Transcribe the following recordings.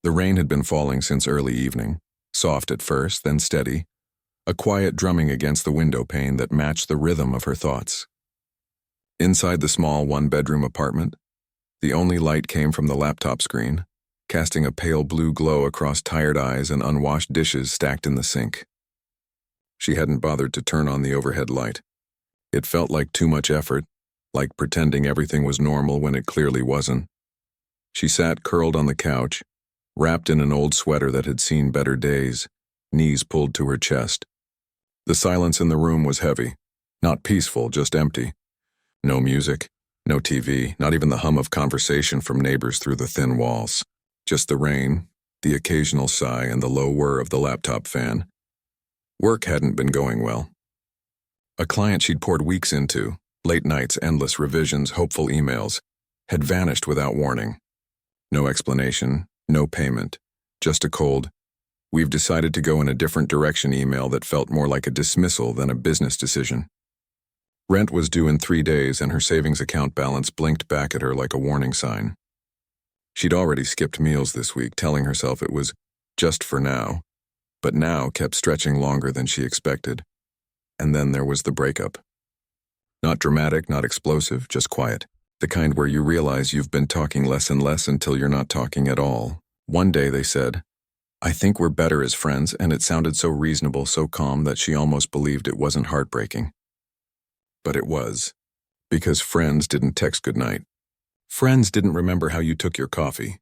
The rain had been falling since early evening, soft at first, then steady, a quiet drumming against the window pane that matched the rhythm of her thoughts. Inside the small one-bedroom apartment, the only light came from the laptop screen, casting a pale blue glow across tired eyes and unwashed dishes stacked in the sink. She hadn't bothered to turn on the overhead light. It felt like too much effort, like pretending everything was normal when it clearly wasn't. She sat curled on the couch, wrapped in an old sweater that had seen better days, knees pulled to her chest. The silence in the room was heavy, not peaceful, just empty. No music, no TV, not even the hum of conversation from neighbors through the thin walls. Just the rain, the occasional sigh, and the low whir of the laptop fan. Work hadn't been going well. A client she'd poured weeks into, late nights, endless revisions, hopeful emails, had vanished without warning. No explanation, no payment, just a cold, "We've decided to go in a different direction" email that felt more like a dismissal than a business decision. Rent was due in 3 days, and her savings account balance blinked back at her like a warning sign. She'd already skipped meals this week, telling herself it was just for now, but now kept stretching longer than she expected. And then there was the breakup. Not dramatic, not explosive, just quiet. The kind where you realize you've been talking less and less until you're not talking at all. One day they said, "I think we're better as friends," and it sounded so reasonable, so calm that she almost believed it wasn't heartbreaking. But it was, because friends didn't text goodnight. Friends didn't remember how you took your coffee.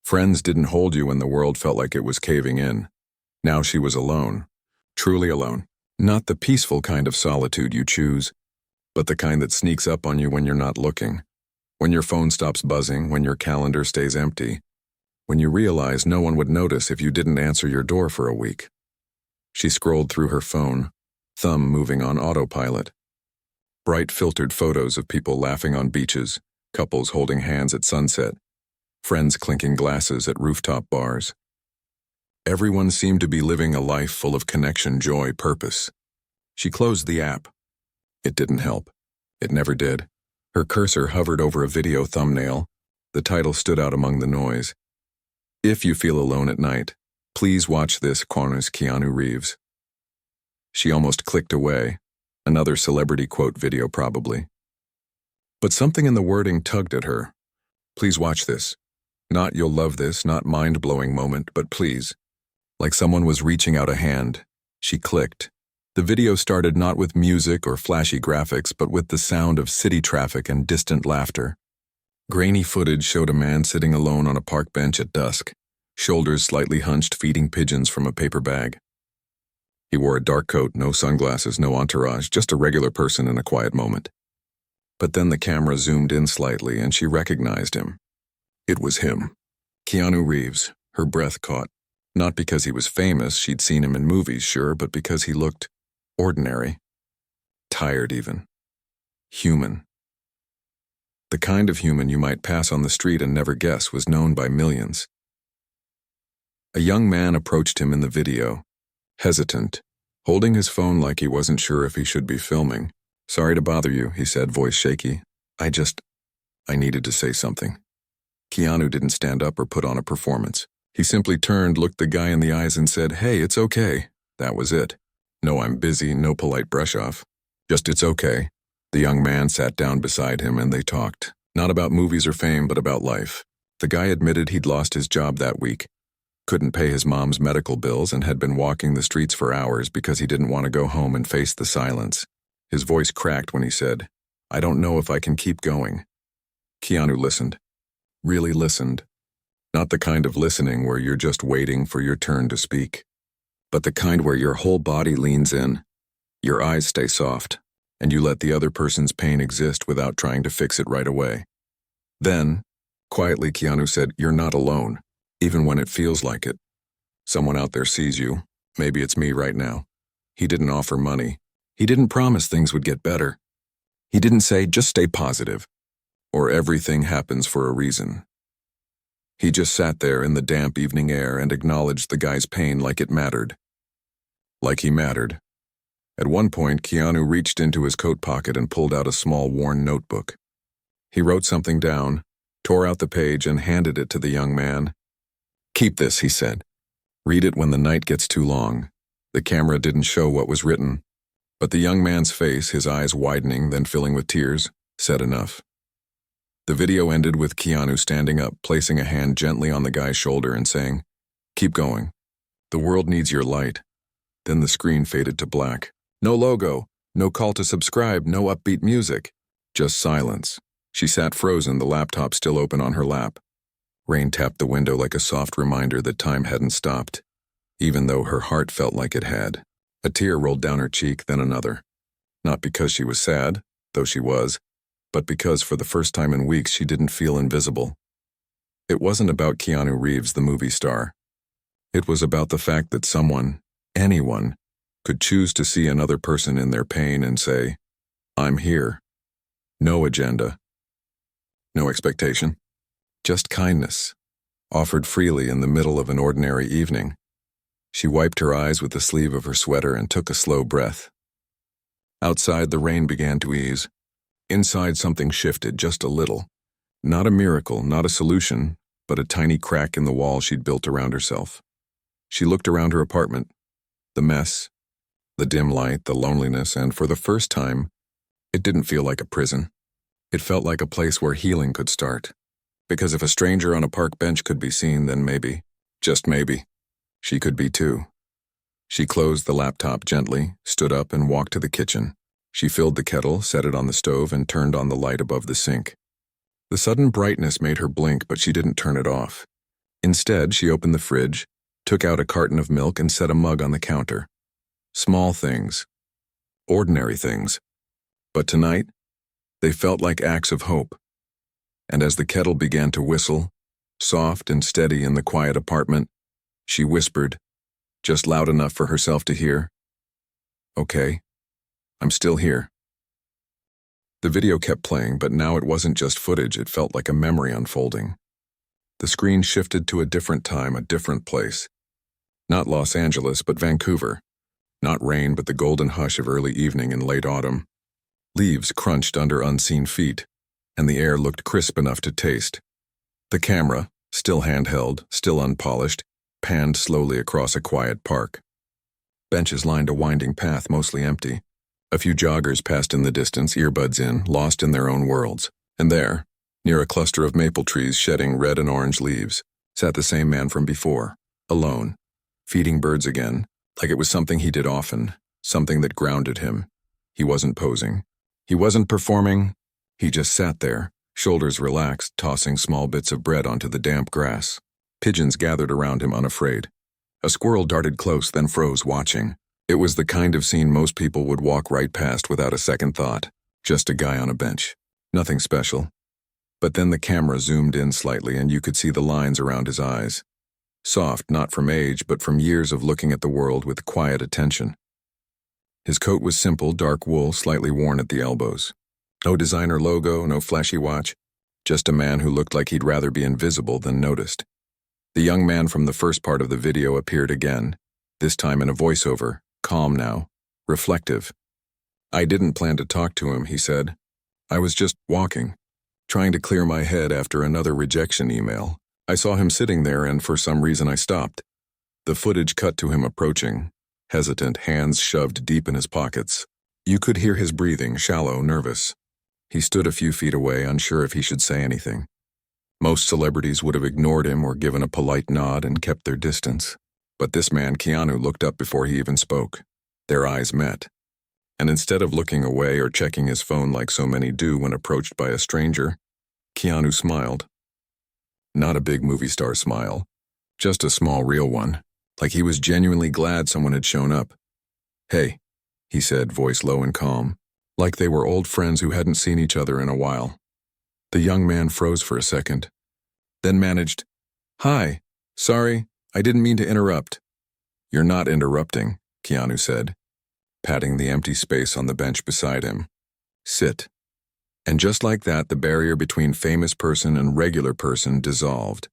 Friends didn't hold you when the world felt like it was caving in. Now she was alone, truly alone. Not the peaceful kind of solitude you choose, but the kind that sneaks up on you when you're not looking, when your phone stops buzzing, when your calendar stays empty, when you realize no one would notice if you didn't answer your door for a week. She scrolled through her phone, thumb moving on autopilot. Bright filtered photos of people laughing on beaches, couples holding hands at sunset, friends clinking glasses at rooftop bars. Everyone seemed to be living a life full of connection, joy, purpose. She closed the app. It didn't help. It never did. Her cursor hovered over a video thumbnail. The title stood out among the noise. "If you feel alone at night, please watch this." Keanu Reeves. She almost clicked away. Another celebrity quote video probably. But something in the wording tugged at her. Please watch this. Not "you'll love this," not mind-blowing moment, but please. Like someone was reaching out a hand. She clicked. The video started not with music or flashy graphics, but with the sound of city traffic and distant laughter. Grainy footage showed a man sitting alone on a park bench at dusk, shoulders slightly hunched, feeding pigeons from a paper bag. He wore a dark coat, no sunglasses, no entourage, just a regular person in a quiet moment. But then the camera zoomed in slightly and she recognized him. It was him. Keanu Reeves. Her breath caught. Not because he was famous, she'd seen him in movies, sure, but because he looked ordinary. Tired even. Human. The kind of human you might pass on the street and never guess was known by millions. A young man approached him in the video, hesitant, holding his phone like he wasn't sure if he should be filming. "Sorry to bother you," he said, voice shaky. I needed to say something." Keanu didn't stand up or put on a performance. He simply turned, looked the guy in the eyes and said, "Hey, it's okay." That was it. No "I'm busy," no polite brush off. Just "it's okay." The young man sat down beside him and they talked. Not about movies or fame, but about life. The guy admitted he'd lost his job that week, couldn't pay his mom's medical bills, and had been walking the streets for hours because he didn't want to go home and face the silence. His voice cracked when he said, "I don't know if I can keep going." Keanu listened. Really listened. Not the kind of listening where you're just waiting for your turn to speak, but the kind where your whole body leans in, your eyes stay soft, and you let the other person's pain exist without trying to fix it right away. Then, quietly, Keanu said, "You're not alone, even when it feels like it. Someone out there sees you. Maybe it's me right now." He didn't offer money. He didn't promise things would get better. He didn't say, "Just stay positive," or "everything happens for a reason." He just sat there in the damp evening air and acknowledged the guy's pain like it mattered. Like he mattered. At one point, Keanu reached into his coat pocket and pulled out a small worn notebook. He wrote something down, tore out the page and handed it to the young man. Keep this, he said. Read it when the night gets too long. The camera didn't show what was written, but the young man's face, his eyes widening, then filling with tears, said enough. The video ended with Keanu standing up, placing a hand gently on the guy's shoulder and saying, "Keep going. The world needs your light." Then the screen faded to black. No logo, no call to subscribe, no upbeat music. Just silence. She sat frozen, the laptop still open on her lap. Rain tapped the window like a soft reminder that time hadn't stopped, even though her heart felt like it had. A tear rolled down her cheek, then another. Not because she was sad, though she was, but because for the first time in weeks she didn't feel invisible. It wasn't about Keanu Reeves, the movie star. It was about the fact that someone, anyone, could choose to see another person in their pain and say, "I'm here." No agenda. No expectation. Just kindness, offered freely in the middle of an ordinary evening. She wiped her eyes with the sleeve of her sweater and took a slow breath. Outside, the rain began to ease. Inside, something shifted just a little. Not a miracle, not a solution, but a tiny crack in the wall she'd built around herself. She looked around her apartment. The mess, the dim light, the loneliness, and for the first time, it didn't feel like a prison. It felt like a place where healing could start. Because if a stranger on a park bench could be seen, then maybe, just maybe, she could be too. She closed the laptop gently, stood up, and walked to the kitchen. She filled the kettle, set it on the stove, and turned on the light above the sink. The sudden brightness made her blink, but she didn't turn it off. Instead, she opened the fridge, took out a carton of milk, and set a mug on the counter. Small things. Ordinary things. But tonight, they felt like acts of hope. And as the kettle began to whistle, soft and steady in the quiet apartment, she whispered, just loud enough for herself to hear, "Okay, I'm still here." The video kept playing, but now it wasn't just footage, it felt like a memory unfolding. The screen shifted to a different time, a different place. Not Los Angeles, but Vancouver. Not rain, but the golden hush of early evening in late autumn. Leaves crunched under unseen feet, and the air looked crisp enough to taste. The camera, still handheld, still unpolished, panned slowly across a quiet park. Benches lined a winding path, mostly empty. A few joggers passed in the distance, earbuds in, lost in their own worlds. And there, near a cluster of maple trees shedding red and orange leaves, sat the same man from before, alone, feeding birds again, like it was something he did often, something that grounded him. He wasn't posing. He wasn't performing. He just sat there, shoulders relaxed, tossing small bits of bread onto the damp grass. Pigeons gathered around him unafraid. A squirrel darted close, then froze, watching. It was the kind of scene most people would walk right past without a second thought. Just a guy on a bench. Nothing special. But then the camera zoomed in slightly and you could see the lines around his eyes. Soft, not from age, but from years of looking at the world with quiet attention. His coat was simple, dark wool, slightly worn at the elbows. No designer logo, no flashy watch. Just a man who looked like he'd rather be invisible than noticed. The young man from the first part of the video appeared again, this time in a voiceover, calm now, reflective. "I didn't plan to talk to him," he said. "I was just walking, trying to clear my head after another rejection email. I saw him sitting there and for some reason I stopped." The footage cut to him approaching, hesitant, hands shoved deep in his pockets. You could hear his breathing, shallow, nervous. He stood a few feet away, unsure if he should say anything. Most celebrities would have ignored him or given a polite nod and kept their distance. But this man, Keanu, looked up before he even spoke. Their eyes met. And instead of looking away or checking his phone like so many do when approached by a stranger, Keanu smiled. Not a big movie star smile, just a small, real one, like he was genuinely glad someone had shown up. "Hey," he said, voice low and calm, like they were old friends who hadn't seen each other in a while. The young man froze for a second, then managed, "Hi, sorry, I didn't mean to interrupt." "You're not interrupting," Keanu said, patting the empty space on the bench beside him. "Sit." And just like that, the barrier between famous person and regular person dissolved.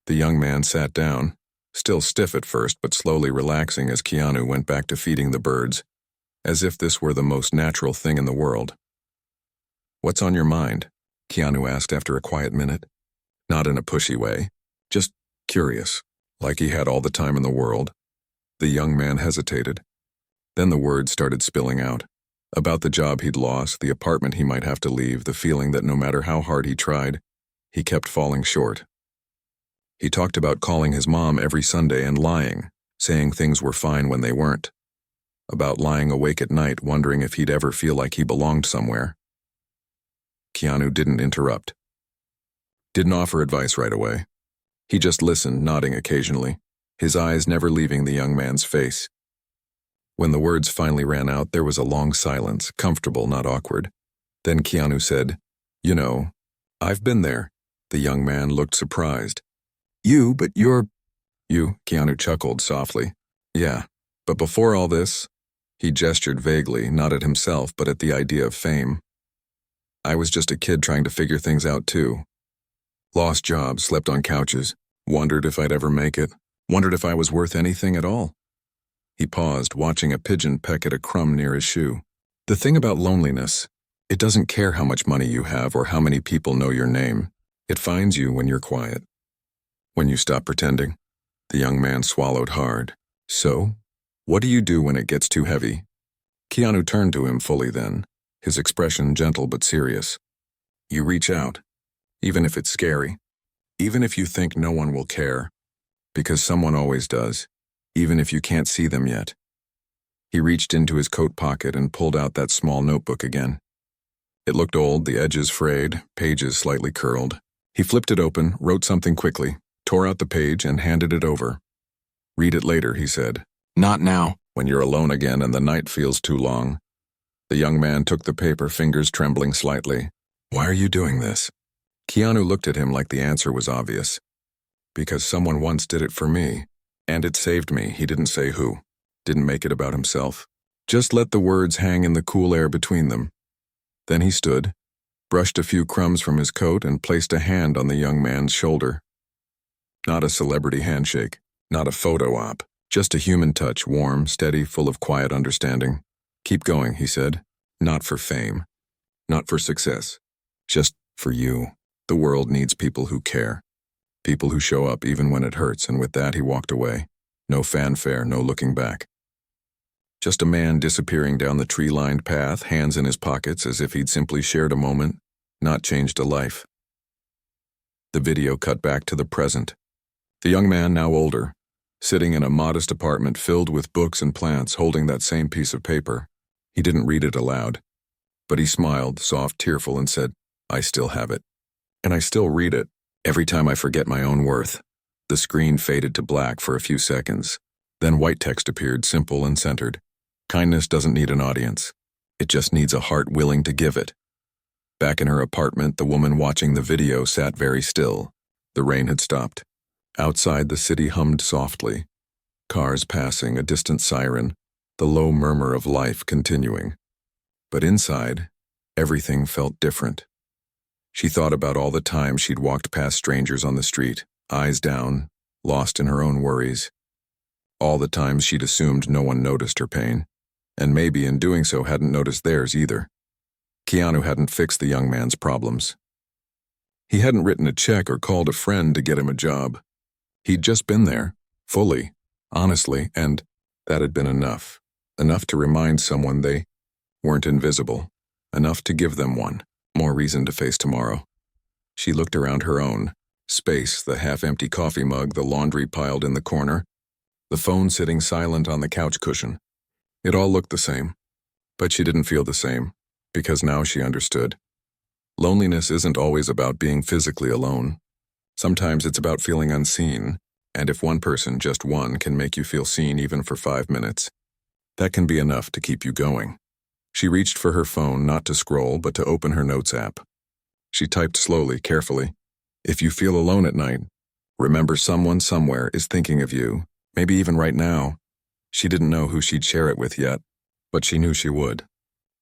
The young man sat down, still stiff at first, but slowly relaxing as Keanu went back to feeding the birds, as if this were the most natural thing in the world. "What's on your mind?" Keanu asked after a quiet minute. Not in a pushy way, just curious. Like he had all the time in the world. The young man hesitated. Then the words started spilling out. About the job he'd lost, the apartment he might have to leave, the feeling that no matter how hard he tried, he kept falling short. He talked about calling his mom every Sunday and lying, saying things were fine when they weren't. About lying awake at night, wondering if he'd ever feel like he belonged somewhere. Keanu didn't interrupt. Didn't offer advice right away. He just listened, nodding occasionally, his eyes never leaving the young man's face. When the words finally ran out, there was a long silence, comfortable, not awkward. Then Keanu said, "You know, I've been there." The young man looked surprised. "You, but you're—" "You," Keanu chuckled softly. "Yeah, but before all this," he gestured vaguely, not at himself, but at the idea of fame. "I was just a kid trying to figure things out too. Lost jobs, slept on couches, wondered if I'd ever make it, wondered if I was worth anything at all." He paused, watching a pigeon peck at a crumb near his shoe. "The thing about loneliness, it doesn't care how much money you have or how many people know your name. It finds you when you're quiet. When you stop pretending." The young man swallowed hard. "So, what do you do when it gets too heavy?" Keanu turned to him fully then, his expression gentle but serious. "You reach out, even if it's scary, even if you think no one will care, because someone always does, even if you can't see them yet." He reached into his coat pocket and pulled out that small notebook again. It looked old, the edges frayed, pages slightly curled. He flipped it open, wrote something quickly, tore out the page, and handed it over. "Read it later," he said. "Not now, when you're alone again and the night feels too long." The young man took the paper, fingers trembling slightly. "Why are you doing this?" Keanu looked at him like the answer was obvious. "Because someone once did it for me, and it saved me." He didn't say who, didn't make it about himself. Just let the words hang in the cool air between them. Then he stood, brushed a few crumbs from his coat, and placed a hand on the young man's shoulder. Not a celebrity handshake, not a photo op, just a human touch, warm, steady, full of quiet understanding. "Keep going," he said. "Not for fame, not for success, just for you. The world needs people who care. People who show up even when it hurts," and with that he walked away. No fanfare, no looking back. Just a man disappearing down the tree-lined path, hands in his pockets as if he'd simply shared a moment, not changed a life. The video cut back to the present. The young man, now older, sitting in a modest apartment filled with books and plants, holding that same piece of paper. He didn't read it aloud, but he smiled, soft, tearful, and said, "I still have it. And I still read it. Every time I forget my own worth." The screen faded to black for a few seconds. Then white text appeared, simple and centered. "Kindness doesn't need an audience. It just needs a heart willing to give it." Back in her apartment, the woman watching the video sat very still. The rain had stopped. Outside, the city hummed softly. Cars passing, a distant siren, the low murmur of life continuing. But inside, everything felt different. She thought about all the times she'd walked past strangers on the street, eyes down, lost in her own worries. All the times she'd assumed no one noticed her pain, and maybe in doing so hadn't noticed theirs either. Keanu hadn't fixed the young man's problems. He hadn't written a check or called a friend to get him a job. He'd just been there, fully, honestly, and that had been enough. Enough to remind someone they weren't invisible. Enough to give them one more reason to face tomorrow. She looked around her own space, the half-empty coffee mug, the laundry piled in the corner, the phone sitting silent on the couch cushion. It all looked the same, but she didn't feel the same, because now she understood. Loneliness isn't always about being physically alone. Sometimes it's about feeling unseen, and if one person, just one, can make you feel seen even for 5 minutes, that can be enough to keep you going. She reached for her phone, not to scroll, but to open her notes app. She typed slowly, carefully. "If you feel alone at night, remember someone somewhere is thinking of you, maybe even right now." She didn't know who she'd share it with yet, but she knew she would.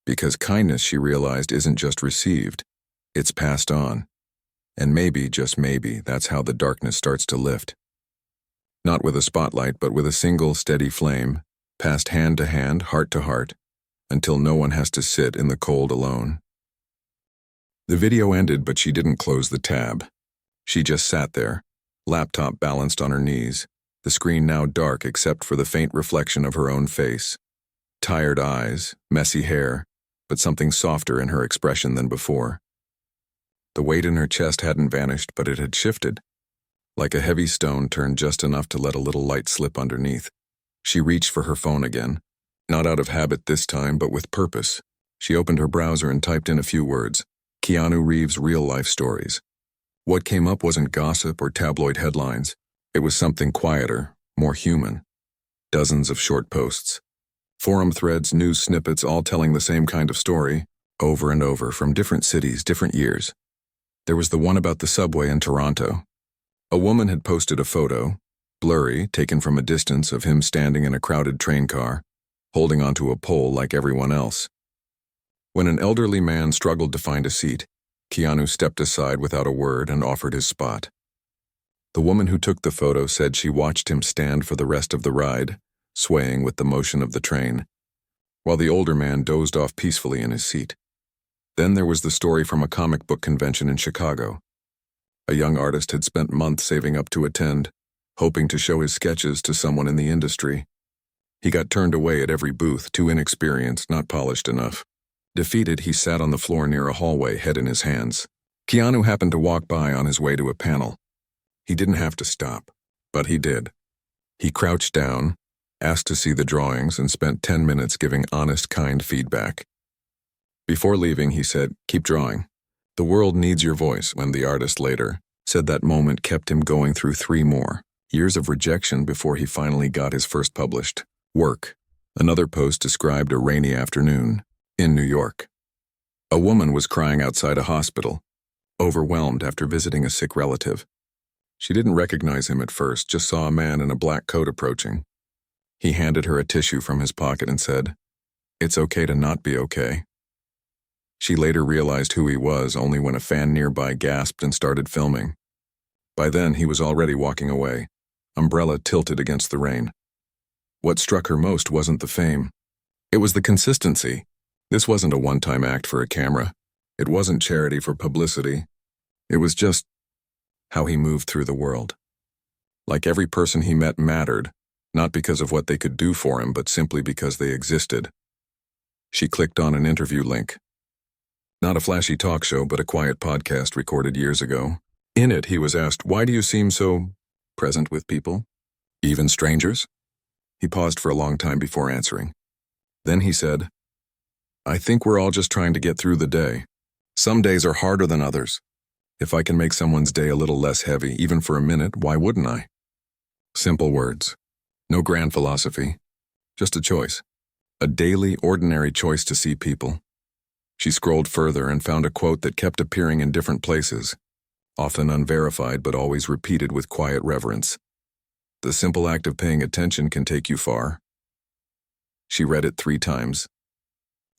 Because kindness, she realized, isn't just received, it's passed on. And maybe, just maybe, that's how the darkness starts to lift. Not with a spotlight, but with a single steady flame, passed hand to hand, heart to heart, until no one has to sit in the cold alone. The video ended, but she didn't close the tab. She just sat there, laptop balanced on her knees, the screen now dark except for the faint reflection of her own face. Tired eyes, messy hair, but something softer in her expression than before. The weight in her chest hadn't vanished, but it had shifted, like a heavy stone turned just enough to let a little light slip underneath. She reached for her phone again, not out of habit this time, but with purpose. She opened her browser and typed in a few words. Keanu Reeves' real-life stories. What came up wasn't gossip or tabloid headlines. It was something quieter, more human. Dozens of short posts. Forum threads, news snippets, all telling the same kind of story, over and over, from different cities, different years. There was the one about the subway in Toronto. A woman had posted a photo, blurry, taken from a distance, of him standing in a crowded train car, holding onto a pole like everyone else. When an elderly man struggled to find a seat, Keanu stepped aside without a word and offered his spot. The woman who took the photo said she watched him stand for the rest of the ride, swaying with the motion of the train, while the older man dozed off peacefully in his seat. Then there was the story from a comic book convention in Chicago. A young artist had spent months saving up to attend, hoping to show his sketches to someone in the industry. He got turned away at every booth, too inexperienced, not polished enough. Defeated, he sat on the floor near a hallway, head in his hands. Keanu happened to walk by on his way to a panel. He didn't have to stop, but he did. He crouched down, asked to see the drawings, and spent 10 minutes giving honest, kind feedback. Before leaving, he said, "Keep drawing. The world needs your voice," when the artist later said that moment kept him going through 3 more years of rejection before he finally got his first published work. Another post described a rainy afternoon in New York. A woman was crying outside a hospital, overwhelmed after visiting a sick relative. She didn't recognize him at first, just saw a man in a black coat approaching. He handed her a tissue from his pocket and said, "It's okay to not be okay." She later realized who he was only when a fan nearby gasped and started filming. By then, he was already walking away, umbrella tilted against the rain. What struck her most wasn't the fame. It was the consistency. This wasn't a one-time act for a camera. It wasn't charity for publicity. It was just how he moved through the world. Like every person he met mattered, not because of what they could do for him, but simply because they existed. She clicked on an interview link. Not a flashy talk show, but a quiet podcast recorded years ago. In it, he was asked, "Why do you seem so present with people, even strangers?" He paused for a long time before answering. Then he said, "I think we're all just trying to get through the day. Some days are harder than others. If I can make someone's day a little less heavy, even for a minute, why wouldn't I?" Simple words. No grand philosophy. Just a choice. A daily, ordinary choice to see people. She scrolled further and found a quote that kept appearing in different places, often unverified but always repeated with quiet reverence. "The simple act of paying attention can take you far." She read it 3 times.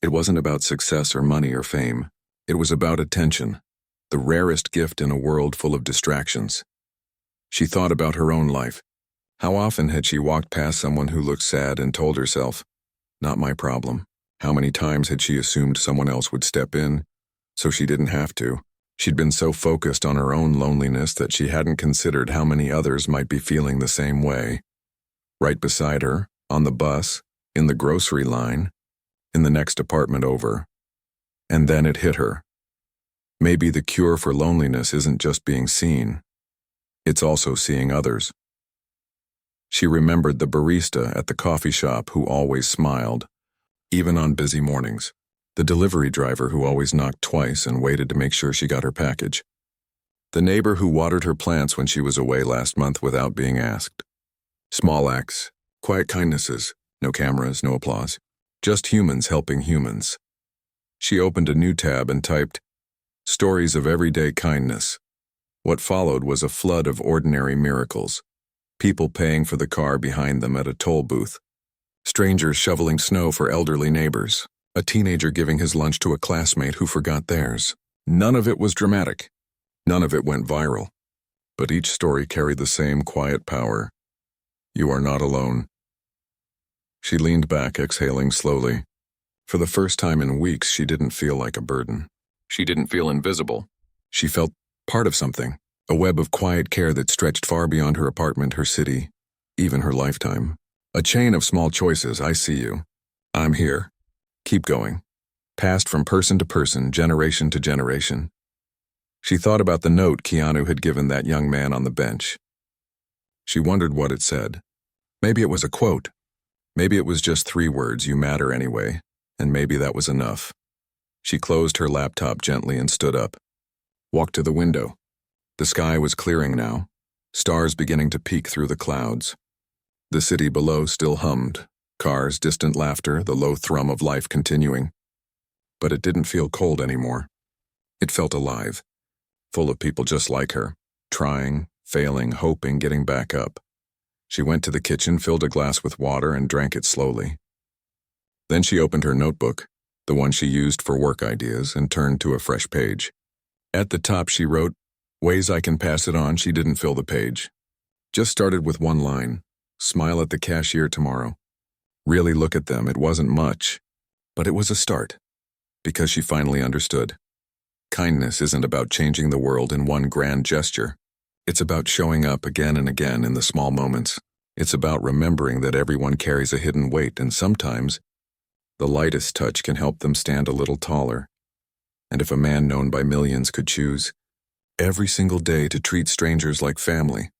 It wasn't about success or money or fame. It was about attention, the rarest gift in a world full of distractions. She thought about her own life. How often had she walked past someone who looked sad and told herself, "Not my problem"? How many times had she assumed someone else would step in, so she didn't have to? She'd been so focused on her own loneliness that she hadn't considered how many others might be feeling the same way. Right beside her, on the bus, in the grocery line, in the next apartment over. And then it hit her. Maybe the cure for loneliness isn't just being seen. It's also seeing others. She remembered the barista at the coffee shop who always smiled, even on busy mornings. The delivery driver who always knocked twice and waited to make sure she got her package. The neighbor who watered her plants when she was away last month without being asked. Small acts, quiet kindnesses, no cameras, no applause. Just humans helping humans. She opened a new tab and typed, "Stories of everyday kindness." What followed was a flood of ordinary miracles. People paying for the car behind them at a toll booth. Strangers shoveling snow for elderly neighbors. A teenager giving his lunch to a classmate who forgot theirs. None of it was dramatic. None of it went viral. But each story carried the same quiet power. You are not alone. She leaned back, exhaling slowly. For the first time in weeks, she didn't feel like a burden. She didn't feel invisible. She felt part of something, a web of quiet care that stretched far beyond her apartment, her city, even her lifetime. A chain of small choices. I see you. I'm here. Keep going. Passed from person to person, generation to generation. She thought about the note Keanu had given that young man on the bench. She wondered what it said. Maybe it was a quote. Maybe it was just 3 words, "You matter anyway," and maybe that was enough. She closed her laptop gently and stood up. Walked to the window. The sky was clearing now, stars beginning to peek through the clouds. The city below still hummed, cars, distant laughter, the low thrum of life continuing. But it didn't feel cold anymore. It felt alive, full of people just like her, trying, failing, hoping, getting back up. She went to the kitchen, filled a glass with water, and drank it slowly. Then she opened her notebook, the one she used for work ideas, and turned to a fresh page. At the top she wrote, "Ways I can pass it on." She didn't fill the page. Just started with one line, "Smile at the cashier tomorrow." Really look at them. It wasn't much, but it was a start, because she finally understood. Kindness isn't about changing the world in one grand gesture. It's about showing up again and again in the small moments. It's about remembering that everyone carries a hidden weight, and sometimes the lightest touch can help them stand a little taller. And if a man known by millions could choose every single day to treat strangers like family,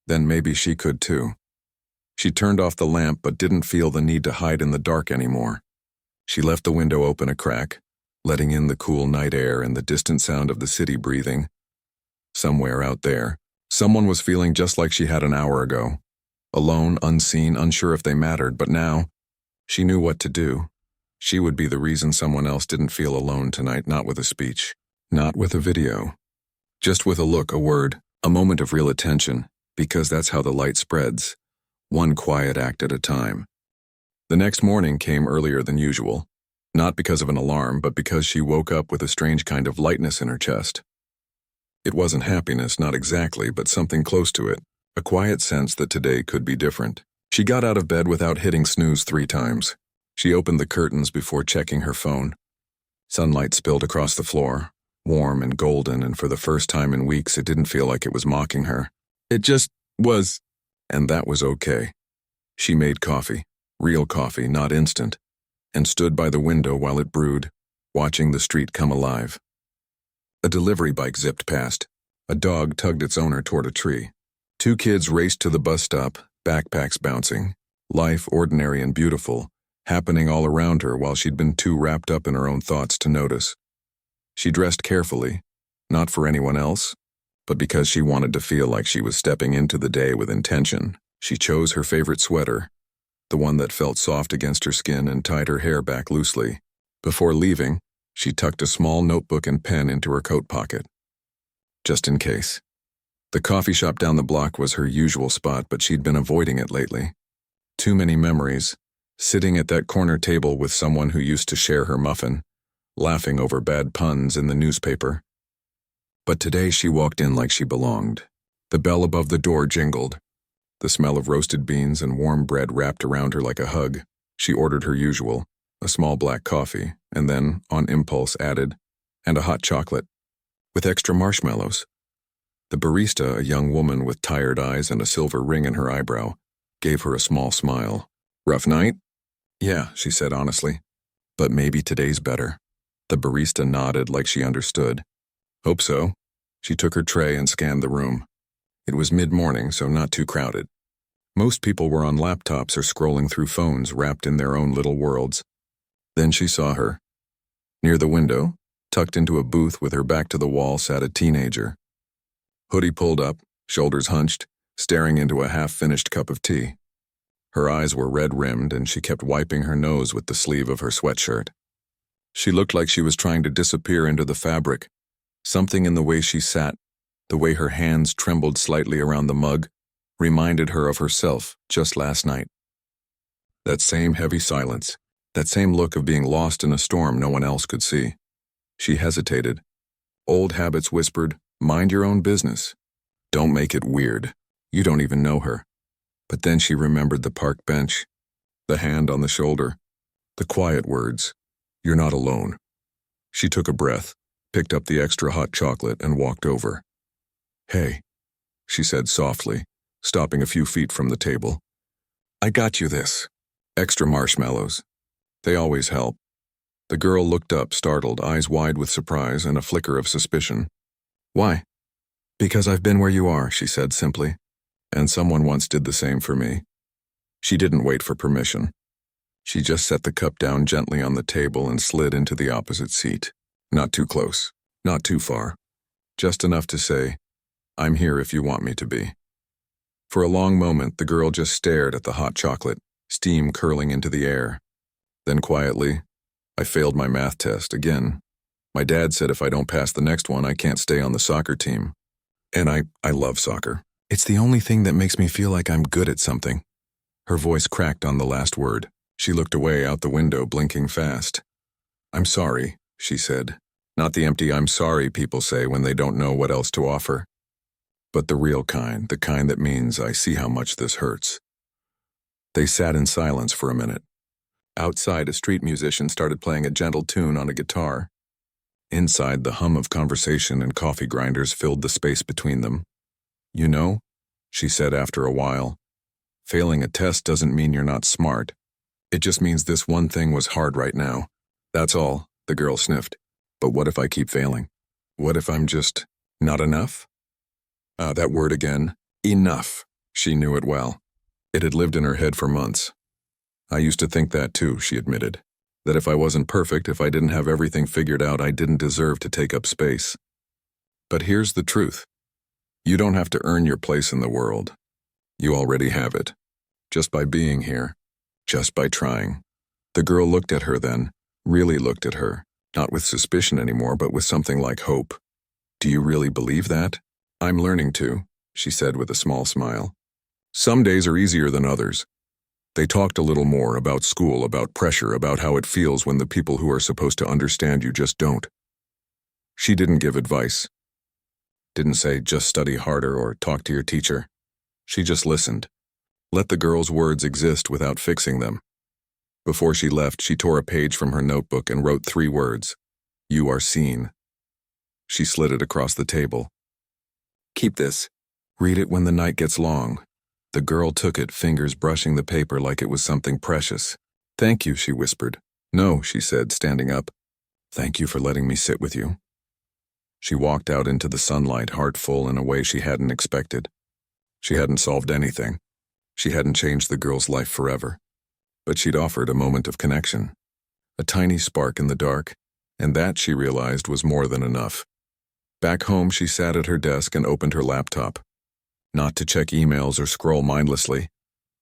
then maybe she could too. She turned off the lamp but didn't feel the need to hide in the dark anymore. She left the window open a crack, letting in the cool night air and the distant sound of the city breathing. Somewhere out there, someone was feeling just like she had an hour ago. Alone, unseen, unsure if they mattered, but now she knew what to do. She would be the reason someone else didn't feel alone tonight, not with a speech, not with a video. Just with a look, a word, a moment of real attention, because that's how the light spreads, one quiet act at a time. The next morning came earlier than usual, not because of an alarm, but because she woke up with a strange kind of lightness in her chest. It wasn't happiness, not exactly, but something close to it, a quiet sense that today could be different. She got out of bed without hitting snooze 3 times. She opened the curtains before checking her phone. Sunlight spilled across the floor, warm and golden, and for the first time in weeks it didn't feel like it was mocking her. It just was, and that was okay. She made coffee, real coffee, not instant, and stood by the window while it brewed, watching the street come alive. A delivery bike zipped past. A dog tugged its owner toward a tree. 2 kids raced to the bus stop, backpacks bouncing. Life, ordinary and beautiful, happening all around her while she'd been too wrapped up in her own thoughts to notice. She dressed carefully, not for anyone else, but because she wanted to feel like she was stepping into the day with intention. She chose her favorite sweater, the one that felt soft against her skin, and tied her hair back loosely. Before leaving, she tucked a small notebook and pen into her coat pocket, just in case. The coffee shop down the block was her usual spot, but she'd been avoiding it lately. Too many memories, sitting at that corner table with someone who used to share her muffin, laughing over bad puns in the newspaper. But today she walked in like she belonged. The bell above the door jingled. The smell of roasted beans and warm bread wrapped around her like a hug. She ordered her usual, a small black coffee, and then, on impulse, added, "And a hot chocolate, with extra marshmallows." The barista, a young woman with tired eyes and a silver ring in her eyebrow, gave her a small smile. "Rough night?" "Yeah," she said honestly. "But maybe today's better." The barista nodded like she understood. "Hope so." She took her tray and scanned the room. It was mid-morning, so not too crowded. Most people were on laptops or scrolling through phones, wrapped in their own little worlds. Then she saw her. Near the window, tucked into a booth with her back to the wall, sat a teenager. Hoodie pulled up, shoulders hunched, staring into a half-finished cup of tea. Her eyes were red-rimmed, and she kept wiping her nose with the sleeve of her sweatshirt. She looked like she was trying to disappear into the fabric. Something in the way she sat, the way her hands trembled slightly around the mug, reminded her of herself just last night. That same heavy silence, that same look of being lost in a storm no one else could see. She hesitated. Old habits whispered, "Mind your own business. Don't make it weird. You don't even know her." But then she remembered the park bench, the hand on the shoulder, the quiet words, "You're not alone." She took a breath, picked up the extra hot chocolate, and walked over. "Hey," she said softly, stopping a few feet from the table. I got you this. Extra marshmallows. They always help. The girl looked up, startled, eyes wide with surprise and a flicker of suspicion. Why? Because I've been where you are, she said simply. And someone once did the same for me. She didn't wait for permission. She just set the cup down gently on the table and slid into the opposite seat. Not too close, not too far. Just enough to say, I'm here if you want me to be. For a long moment, the girl just stared at the hot chocolate, steam curling into the air. Then quietly, I failed my math test again. My dad said if I don't pass the next one, I can't stay on the soccer team. And I love soccer. It's the only thing that makes me feel like I'm good at something. Her voice cracked on the last word. She looked away out the window, blinking fast. I'm sorry, she said. Not the empty I'm sorry people say when they don't know what else to offer. But the real kind, the kind that means I see how much this hurts. They sat in silence for a minute. Outside, a street musician started playing a gentle tune on a guitar. Inside, the hum of conversation and coffee grinders filled the space between them. You know, she said after a while, failing a test doesn't mean you're not smart. It just means this one thing was hard right now. That's all, the girl sniffed. But what if I keep failing? What if I'm just not enough? That word again, enough. She knew it well. It had lived in her head for months. I used to think that too, she admitted. That if I wasn't perfect, if I didn't have everything figured out, I didn't deserve to take up space. But here's the truth. You don't have to earn your place in the world. You already have it. Just by being here. Just by trying. The girl looked at her then, really looked at her, not with suspicion anymore, but with something like hope. Do you really believe that? I'm learning to, she said with a small smile. Some days are easier than others. They talked a little more about school, about pressure, about how it feels when the people who are supposed to understand you just don't. She didn't give advice. Didn't say just study harder or talk to your teacher. She just listened. Let the girl's words exist without fixing them. Before she left, she tore a page from her notebook and wrote 3 words. You are seen. She slid it across the table. Keep this. Read it when the night gets long. The girl took it, fingers brushing the paper like it was something precious. Thank you, she whispered. No, she said, standing up. Thank you for letting me sit with you. She walked out into the sunlight, heart full in a way she hadn't expected. She hadn't solved anything. She hadn't changed the girl's life forever. But she'd offered a moment of connection. A tiny spark in the dark, and that, she realized, was more than enough. Back home, she sat at her desk and opened her laptop. Not to check emails or scroll mindlessly,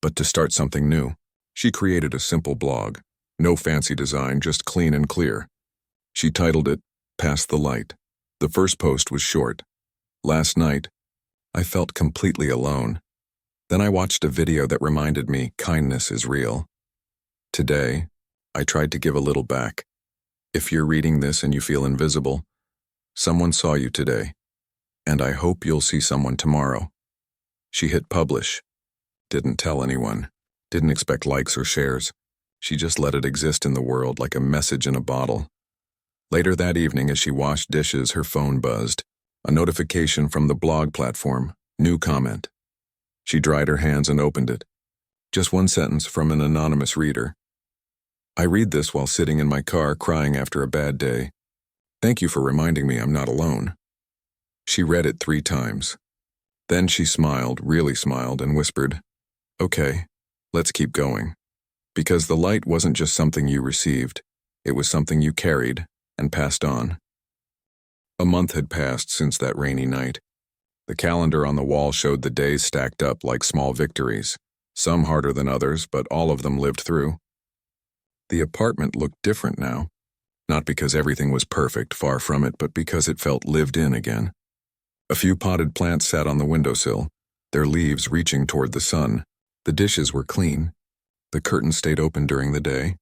but to start something new. She created a simple blog. No fancy design, just clean and clear. She titled it, Pass the Light. The first post was short. Last night, I felt completely alone. Then I watched a video that reminded me kindness is real. Today, I tried to give a little back. If you're reading this and you feel invisible, someone saw you today, and I hope you'll see someone tomorrow. She hit publish. Didn't tell anyone. Didn't expect likes or shares. She just let it exist in the world like a message in a bottle. Later that evening, as she washed dishes, her phone buzzed. A notification from the blog platform. New comment. She dried her hands and opened it. Just one sentence from an anonymous reader. I read this while sitting in my car crying after a bad day. Thank you for reminding me I'm not alone. She read it 3 times. Then she smiled, really smiled, and whispered, Okay, let's keep going. Because the light wasn't just something you received. It was something you carried and passed on. A month had passed since that rainy night. The calendar on the wall showed the days stacked up like small victories, some harder than others, but all of them lived through. The apartment looked different now, not because everything was perfect, far from it, but because it felt lived in again. A few potted plants sat on the windowsill, their leaves reaching toward the sun. The dishes were clean. The curtains stayed open during the day.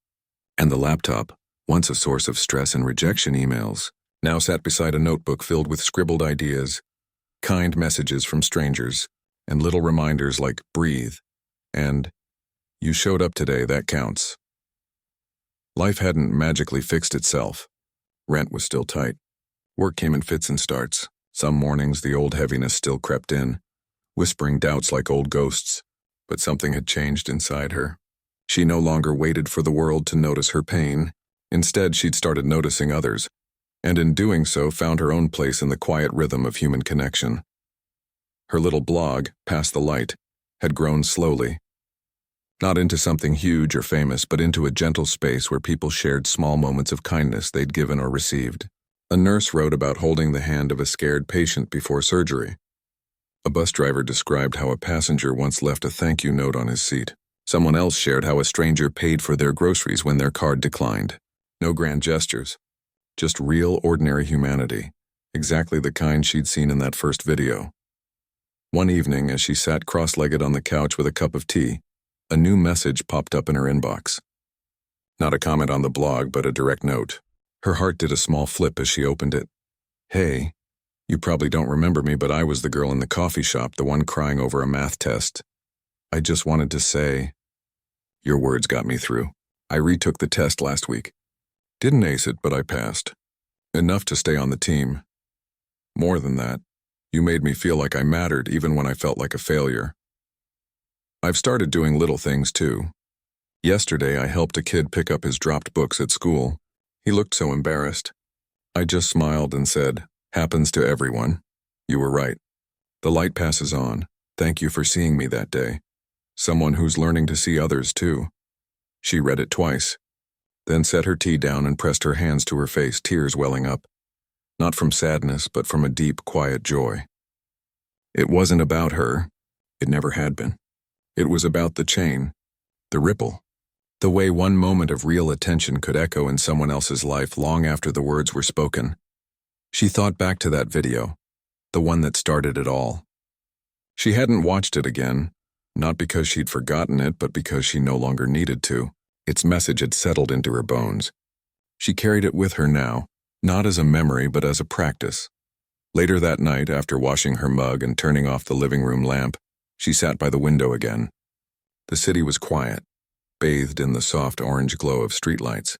And the laptop, once a source of stress and rejection emails, now sat beside a notebook filled with scribbled ideas, kind messages from strangers, and little reminders like breathe and you showed up today, that counts. Life hadn't magically fixed itself. Rent was still tight. Work came in fits and starts. Some mornings the old heaviness still crept in. whispering doubts like old ghosts. But something had changed inside her. She no longer waited for the world to notice her pain. Instead, she'd started noticing others, and in doing so found her own place in the quiet rhythm of human connection. Her little blog, Past the Light, had grown slowly. Not into something huge or famous, but into a gentle space where people shared small moments of kindness they'd given or received. A nurse wrote about holding the hand of a scared patient before surgery. A bus driver described how a passenger once left a thank you note on his seat. Someone else shared how a stranger paid for their groceries when their card declined. No grand gestures, just real, ordinary humanity, exactly the kind she'd seen in that first video. One evening, as she sat cross-legged on the couch with a cup of tea, a new message popped up in her inbox. Not a comment on the blog, but a direct note. Her heart did a small flip as she opened it. "Hey, you probably don't remember me, but I was the girl in the coffee shop, the one crying over a math test. I just wanted to say, your words got me through. I retook the test last week. Didn't ace it, but I passed. Enough to stay on the team. More than that, you made me feel like I mattered even when I felt like a failure. I've started doing little things too. Yesterday, I helped a kid pick up his dropped books at school. He looked so embarrassed. I just smiled and said, happens to everyone. You were right. The light passes on. Thank you for seeing me that day. Someone who's learning to see others too." She read it twice, then set her tea down and pressed her hands to her face, tears welling up. Not from sadness, but from a deep, quiet joy. It wasn't about her. It never had been. It was about the chain, the ripple, the way one moment of real attention could echo in someone else's life long after the words were spoken. She thought back to that video, the one that started it all. She hadn't watched it again, not because she'd forgotten it, but because she no longer needed to. Its message had settled into her bones. She carried it with her now, not as a memory, but as a practice. Later that night, after washing her mug and turning off the living room lamp, she sat by the window again. The city was quiet, bathed in the soft orange glow of streetlights.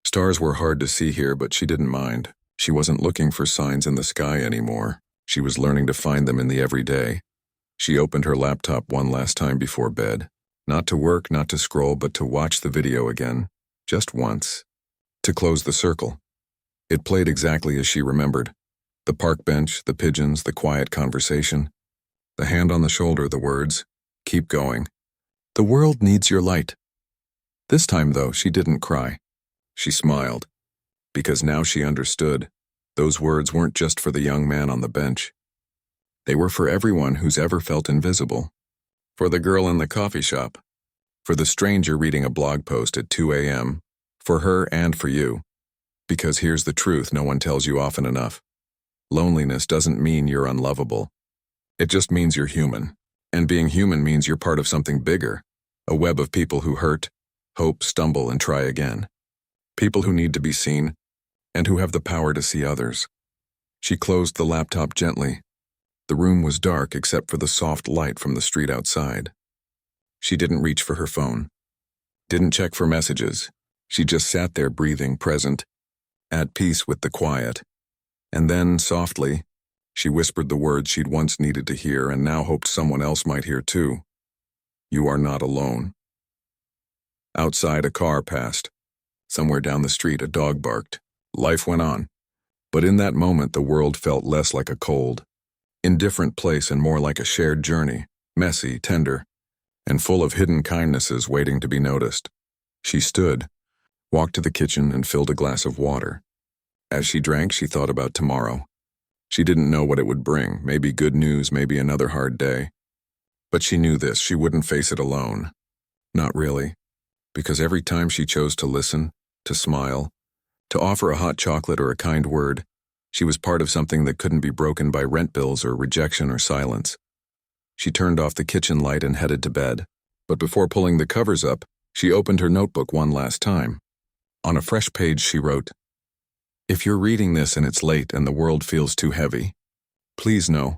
Stars were hard to see here, but she didn't mind. She wasn't looking for signs in the sky anymore. She was learning to find them in the everyday. She opened her laptop one last time before bed. Not to work, not to scroll, but to watch the video again. Just once. To close the circle. It played exactly as she remembered. The park bench, the pigeons, the quiet conversation. The hand on the shoulder, the words, "Keep going. The world needs your light." This time, though, she didn't cry. She smiled. Because now she understood. Those words weren't just for the young man on the bench. They were for everyone who's ever felt invisible. For the girl in the coffee shop. For the stranger reading a blog post at 2 a.m. For her and for you. Because here's the truth no one tells you often enough. Loneliness doesn't mean you're unlovable. It just means you're human. And being human means you're part of something bigger. A web of people who hurt, hope, stumble, and try again. People who need to be seen, and who have the power to see others. She closed the laptop gently. The room was dark except for the soft light from the street outside. She didn't reach for her phone. Didn't check for messages. She just sat there breathing, present, at peace with the quiet. And then, softly, she whispered the words she'd once needed to hear and now hoped someone else might hear too. You are not alone. Outside, a car passed. Somewhere down the street, a dog barked. Life went on. But in that moment, the world felt less like a cold, indifferent place and more like a shared journey, messy, tender, and full of hidden kindnesses waiting to be noticed. She stood, walked to the kitchen, and filled a glass of water. As she drank, she thought about tomorrow. She didn't know what it would bring, maybe good news, maybe another hard day. But she knew this, she wouldn't face it alone. Not really, because every time she chose to listen, to smile, to offer a hot chocolate or a kind word, she was part of something that couldn't be broken by rent bills or rejection or silence. She turned off the kitchen light and headed to bed. But before pulling the covers up, she opened her notebook one last time. On a fresh page, she wrote, "If you're reading this and it's late and the world feels too heavy, please know,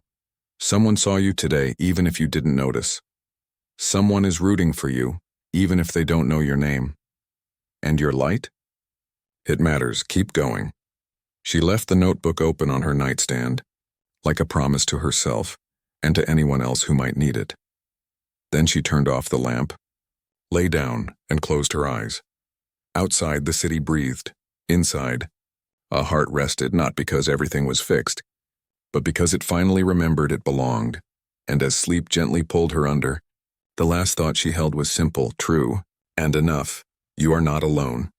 someone saw you today even if you didn't notice. Someone is rooting for you, even if they don't know your name. And your light? It matters. Keep going." She left the notebook open on her nightstand, like a promise to herself, and to anyone else who might need it. Then she turned off the lamp, lay down, and closed her eyes. Outside, the city breathed. Inside, a heart rested not because everything was fixed, but because it finally remembered it belonged. And as sleep gently pulled her under, the last thought she held was simple, true, and enough. You are not alone.